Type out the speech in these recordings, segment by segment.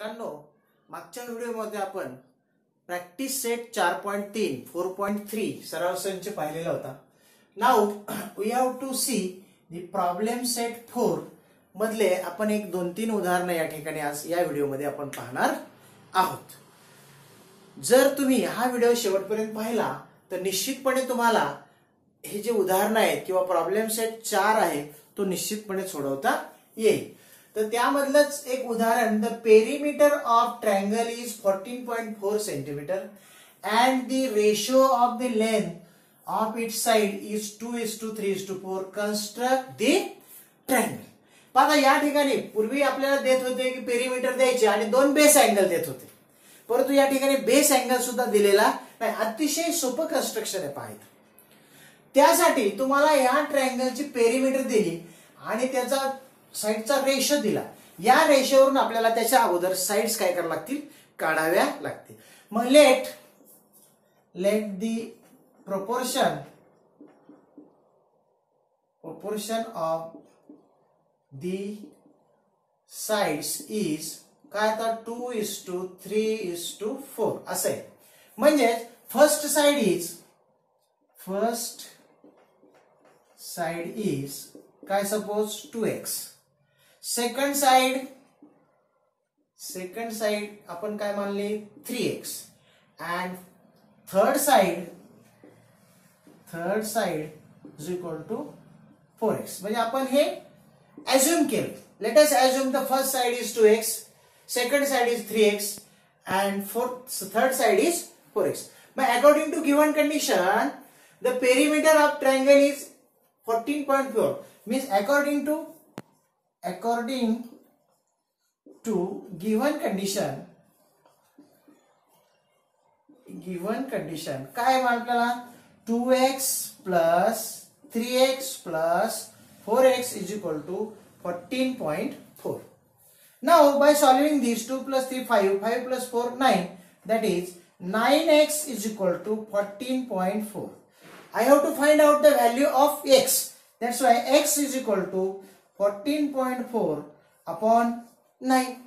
मित्रांनो, मागच्या व्हिडिओमध्ये आपण प्रॅक्टिस सेट 4.3 4.3 सराव संच पाहिलेला होता. Now we have to see the problem set 4 मधले आपण एक 2-3 उदाहरणे या ठिकाणी आज या व्हिडिओमध्ये आपण पाहणार आहोत. जर तुम्ही हा व्हिडिओ शेवटपर्यंत पाहिला तर निश्चितपणे तुम्हाला हे जे उदाहरण आहेत किंवा प्रॉब्लेम सेट 4 आहे तो निश्चितपणे सोडवता येईल. तर त्यामधलंच एक उदाहरण, the perimeter of triangle is 14.4 centimetre and the ratio of the length of its side is 2:3:4. Construct the triangle. आता या ठिकाणी पूर्वी आपल्याला देत होते की पेरिमीटर द्यायचे आणि 2 बेस अँगल देत होते, परंतु या ठिकाणी बेस अँगल सुद्धा दिलेला नाही. अतिशय सोपं कन्स्ट्रक्शन आहे पाहायचं. त्यासाठी तुम्हाला या ट्रायंगलची पेरिमीटर दिली आणि त्याचा साइडचा रेशो दिला. या रेशोवरून आपल्याला त्याच्या अगोदर साइड्स काय कराव्या लागतील, काढाव्या लागतील. मग let the proportion of the sides is काय, आता 2:3:4 असं आहे. म्हणजे फर्स्ट साइड इज काय, सपोज 2x. सेकंड साइड आपण काय मानले 3x and third side is equal to 4x. म्हणजे आपण हे अज्युम केलं. Let us assume the first side is 2x, second side is 3x and third side is 4x. But according to given condition, the perimeter of triangle is 14.4. Means according to given condition काय आपल्याला 2x plus 3x plus 4x is equal to 14.4. Now by solving these 2 plus 3 5 plus 4 9, that is 9x is equal to 14.4. I have to find out the value of x. That's why x is equal to 14.4 upon 9.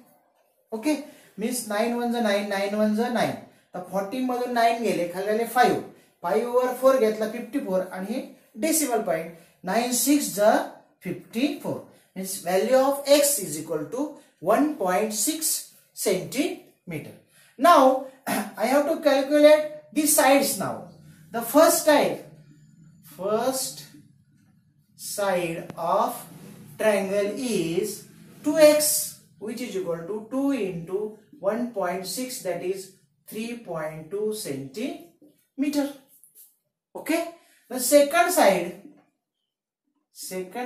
Okay, means 9 1 is 9, 9 1 is 9. तर 14 मधून 9 गेले, खाली 5 वर 4 घेतला 54 आणि हे decimal point 9 6 is 54. Means value of x is equal to 1.6 centimeter. Now I have to calculate the sides now. The first side of triangle is 2x, which is equal to 2 into 1.6, that is 3.2 centimeter. Okay. The second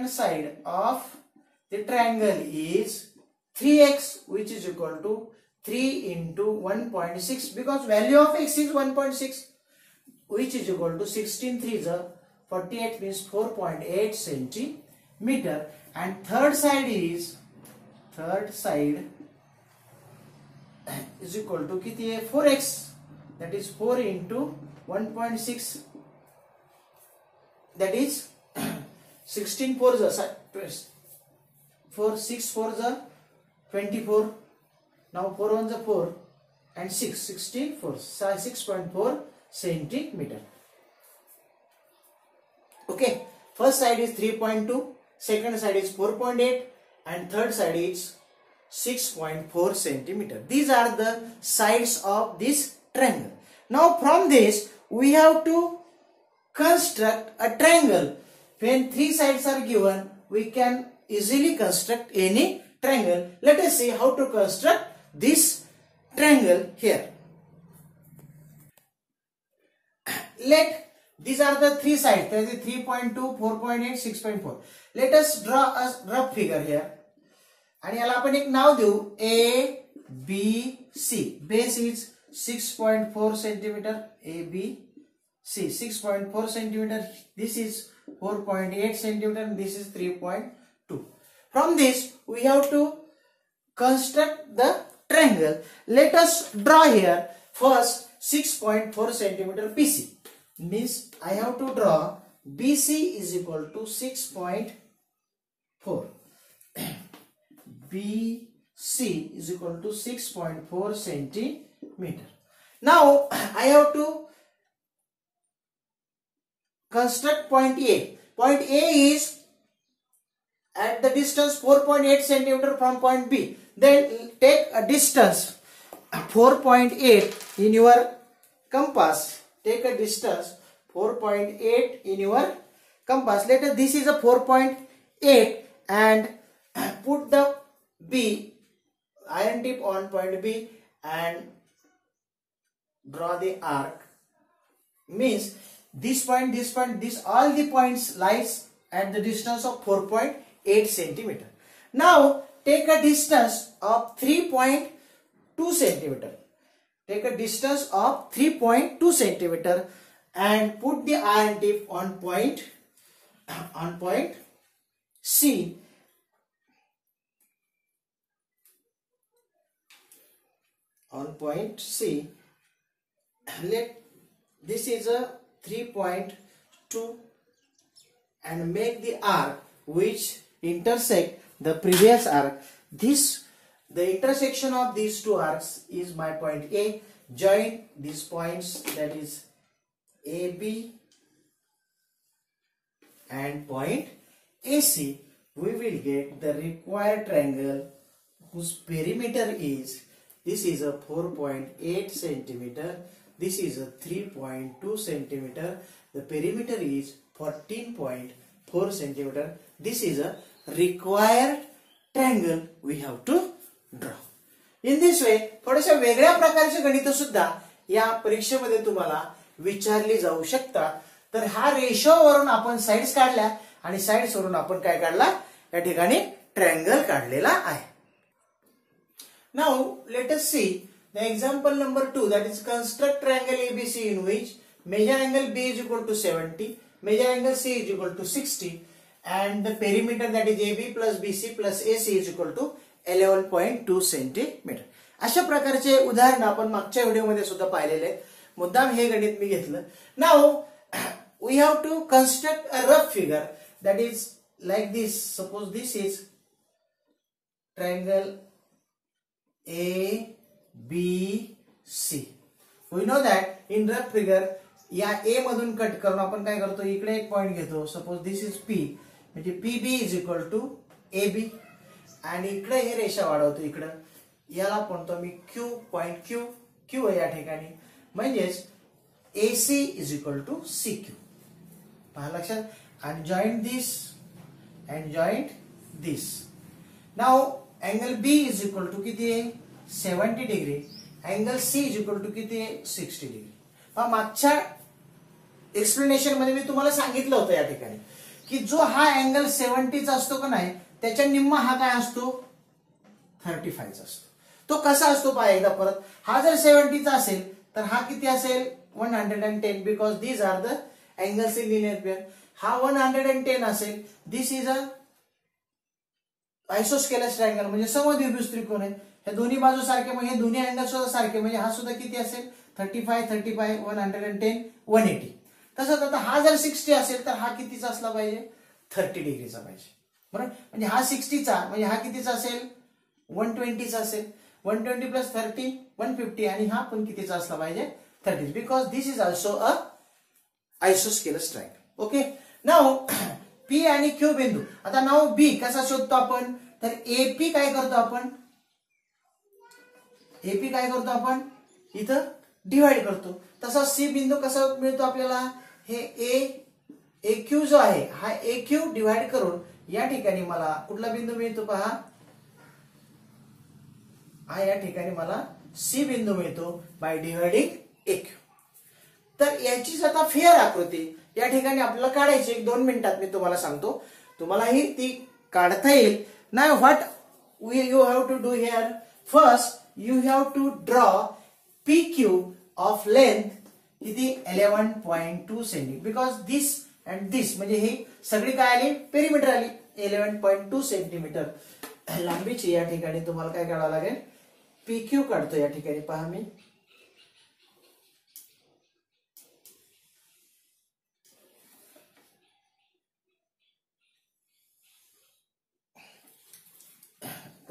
side of the triangle is 3x, which is equal to 3 into 1.6, because value of x is 1.6, which is equal to 16 3 is 48, means 4.8 centimeter. And third side is equal to किती है 4x, that is 4 into 1.6, that is 16 4 is 4 6 4 is 24. Now 4 1 is 4 and 16 4 6.4 centimeter. Okay, first side is 3.2, second side is 4.8 and third side is 6.4 centimeter. These are the sides of this triangle. Now from this we have to construct a triangle. When 3 sides are given, we can easily construct any triangle. Let us see how to construct this triangle here. These are the 3 sides. There is 3.2, 4.8, 6.4. Let us draw a rough figure here. आणि याला आपण एक नाव देऊ A, B, C. Base is 6.4 centimeter. A, B, C. 6.4 centimeter. This is 4.8 centimeter. And this is 3.2. From this, we have to construct the triangle. Let us draw here first 6.4 centimeter BC. Means I have to draw BC is equal to 6.4. C is equal to 6.4 centimeter. Now I have to construct point A. Point A is at the distance 4.8 centimeter from point B. Then take a distance 4.8 in your compass. Take a distance 4.8 in your compass. Let us, this is a 4.8 and put the B iron tip on point B and draw the arc. Means this point, this all the points lies at the distance of 4.8 centimeter. Now take a distance of 3.2 centimeter. Take a distance of 3.2 centimeter and put the iron tip on point C. On point C, let this is a 3.2 and make the arc which intersect the previous arc. The intersection of these two arcs is my point A. Join these points, that is AB and point AC. We will get the required triangle whose perimeter is, this is a 4.8 centimeter, this is a 3.2 centimeter, the perimeter is 14.4 centimeter. This is a required triangle we have to draw. In this way थोड्याशा वेगळ्या प्रकारचे गणित सुद्धा या परीक्षेमध्ये तुम्हाला विचारली जाऊ शकतात. तर हा रेशो वरून आपण साइड्स काढल्या आणि साइड्स वरून आपण काय काढला, या ठिकाणी ट्रायंगल काढलेला आहे. Now let us see the example number 2, that is construct triangle ABC in which major angle B is equal to 70, major angle C is equal to 60 and the perimeter, that is AB plus BC plus AC is equal to 11.2 centimeter. अशा प्रकारचे उदाहरण आपण मागच्या व्हिडिओमध्ये सुद्धा पाहिलेले आहेत. मुद्दाम हे गणित मी घेतलं. Now we have to construct a rough figure that is like this. Suppose this is triangle ABC. We know that in rough figure या A मधून कट करून आपण काय करतो, इकडे एक पॉइंट घेतो. सपोज दिस इज P, म्हणजे PB is equal to AB आणि इकडे हे रेषा वाढवतो. इकडे याला म्हणतो मी Q, पॉइंट Q आहे या ठिकाणी. म्हणजेच AC is equal to CQ. पहा लक्षात. आणि joint this and joint this. Now angle B is equal to किती आहे, 70 degree. Angle C is equal to किती आहे, 60 डिग्री. मागच्या एक्सप्लेनेशन मध्ये मी तुम्हाला सांगितलं होतं या ठिकाणी की जो हा अँगल 70 चा असतो का नाही, त्याच्या निम्मा हा काय असतो, 35 चा असतो. तो कसा असतो पहा एकदा परत. हा जर 70 चा असेल तर हा किती असेल, 110, because these are the angles in linear pair. हा 110 असेल. This is a isosceles triangle, म्हणजे समद्विभुज त्रिकोण आहे. हे दोन्ही बाजू सारखे, मग हे दोन्ही अँगल सुद्धा सारखे, म्हणजे हा सुद्धा किती असेल, 35, 110, 180. तसंच आता हा जर 60 असेल तर हा कितीचा असला पाहिजे, 30 डिग्रीचा पाहिजे. बरोबर. म्हणजे हा 60 चा, म्हणजे हा कितीचा असेल, 120 चा असेल. 120 प्लस 30, 150 आणि हा पण कितीचा असला पाहिजे, 30, because this is also a isosceles triangle. Okay. Now P आणि Q बिंदू. आता नाउ B कसा शोधतो आपण, तर AP काय करतो आपण, AP काय करतो आपण, इथं डिवाइड करतो. तसा C बिंदू कसा मिळतो आपल्याला, हे AQ जो आहे हा AQ डिवाइड करून या ठिकाणी मला कुठला बिंदू मिळतो पहा, हा या ठिकाणी मला C बिंदू मिळतो बाय डिवाइडिंग AQ. तर याची आता फेअर आकृती या ठिकाणी आपल्याला काढायची. 1-2 मिनिटात मी तुम्हाला सांगतो, तुम्हालाही ती काढता येईल. Now what you have to do here, first you have to draw PQ of length किती, 11.2 centimetre, because this and this, म्हणजे ही सगळी काय आली, पेरिमीटर आली. 11.2 सेंटीमीटर लांबीची या ठिकाणी तुम्हाला काय काढावं लागेल, PQ काढतो या ठिकाणी. पहा मी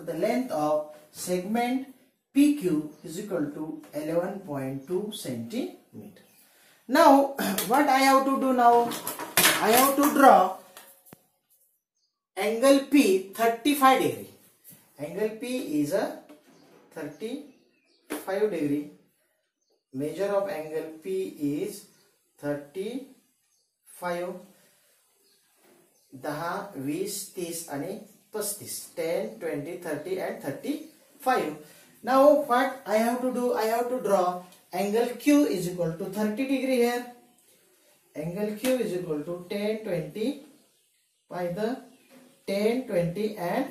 So the length of segment PQ is equal to 11.2 centimeter. Now what I have to do now? I have to draw angle P 35 degree. Angle P is a 35 degree. Measure of angle P is 35. 10, 20, 30 आणि 35. 10, 20, 30 and 35. Now what I have to do? I have to draw angle Q is equal to 30 degree here. Angle Q is equal to 10, 20 by the 10, 20 and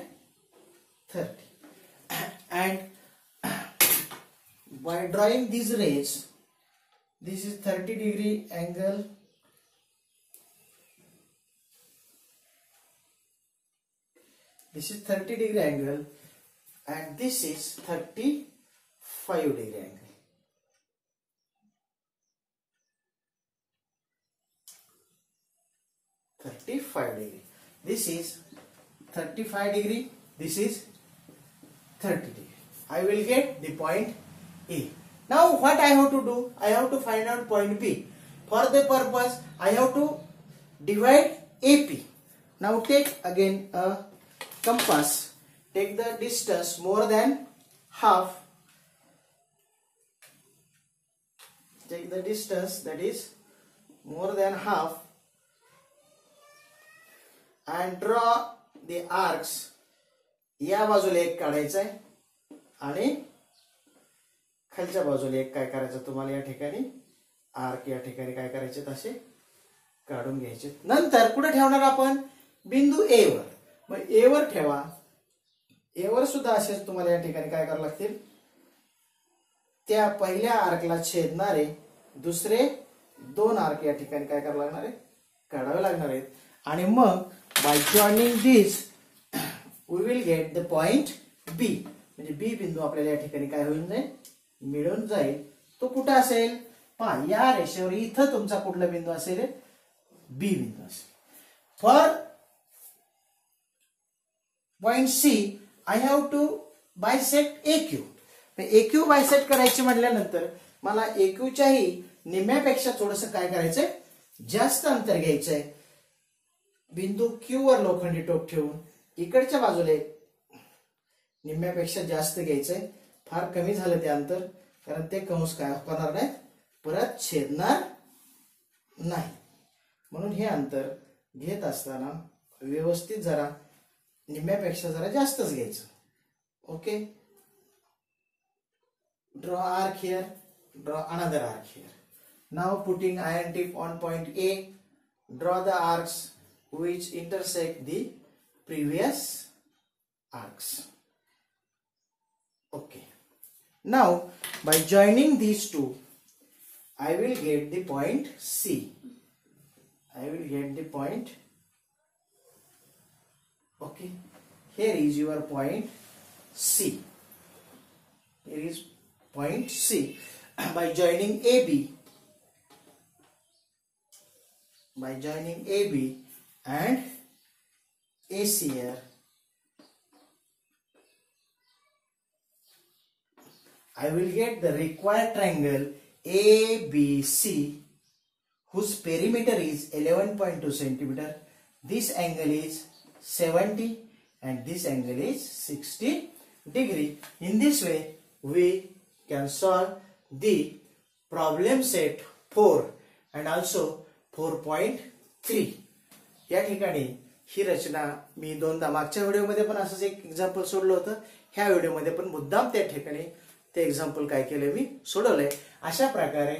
30. And by drawing these rays, this is 30 degree angle. This is 30 degree angle and this is 35 degree angle. This is 35 degree. This is 30 degree. I will get the point A. Now what I have to do? I have to find out point B. For the purpose, I have to divide AP. Now take again a compass. Take the distance more than half. Take the distance that is more than half and draw the arcs. या बाजूला एक काढायचा आहे आणि खालच्या बाजूला एक काय करायचं तुम्हाला या ठिकाणी आर्क या ठिकाणी काय करायचे तसे काढून घ्यायचे. नंतर कुठे ठेवणार आपण? बिंदू ए वर. मग ए वर ठेवा. ए वर सुद्धा असेच तुम्हाला या ठिकाणी काय करावं लागतील? त्या पहिल्या आर्कला छेदणारे दुसरे दोन आर्क या ठिकाणी काय करावं लागणार आहे? काढावे लागणार आहेत. आणि मग by joining this we will get the point B. म्हणजे बी बिंदू आपल्याला या ठिकाणी काय होऊन जाईल? मिळून जाईल. तो कुठे असेल? पहा या रेषेवर इथं तुमचा कुठला बिंदू असेल? बी बिंदू असेल. For point C I have to bisect AQ. AQ bisect करायचे म्हटल्यानंतर मला AQच्याही निम्म्यापेक्षा थोडंसं काय करायचंय? जास्त अंतर घ्यायचंय. बिंदू Q वर लोखंडी टोक ठेवून इकडच्या बाजूला निम्म्यापेक्षा जास्त घ्यायचंय. फार कमी झालं ते अंतर, कारण ते कंस काय होणार नाहीत, परत छेदणार नाही. म्हणून हे अंतर घेत असताना व्यवस्थित जरा निम्म्यापेक्षा जरा जास्तच घ्यायचं. Okay. Draw arc here, draw another arc here. Now putting iron tip on point A, draw the arcs which intersect the previous arcs. Okay. Now by joining these two, I will get the point C. I will get the point. Okay. Here is your point C. Here is point C. By joining AB, and AC here, I will get the required triangle ABC, whose perimeter is 11.2 centimeter. This angle is 70 and this angle is 60 degree. In this way, we can solve the problem set 4 and also 4.3. या ठिकाणी ही रचना मी दोनदा मागच्या व्हिडिओमध्ये पण असंच एक example सोडलं होतं. ह्या व्हिडिओमध्ये पण मुद्दाम त्या ठिकाणी ते एक्झाम्पल काय केलं मी सोडवलंय. अशा प्रकारे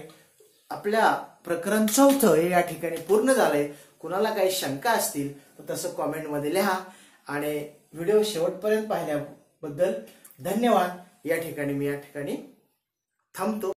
आपल्या प्रकरण 4 हे या ठिकाणी पूर्ण झालंय. कुणाला काही शंका असतील तर तसं कॉमेंटमध्ये लिहा. आणि व्हिडिओ शेवटपर्यंत पाहिल्याबद्दल धन्यवाद. या ठिकाणी मी थांबतो.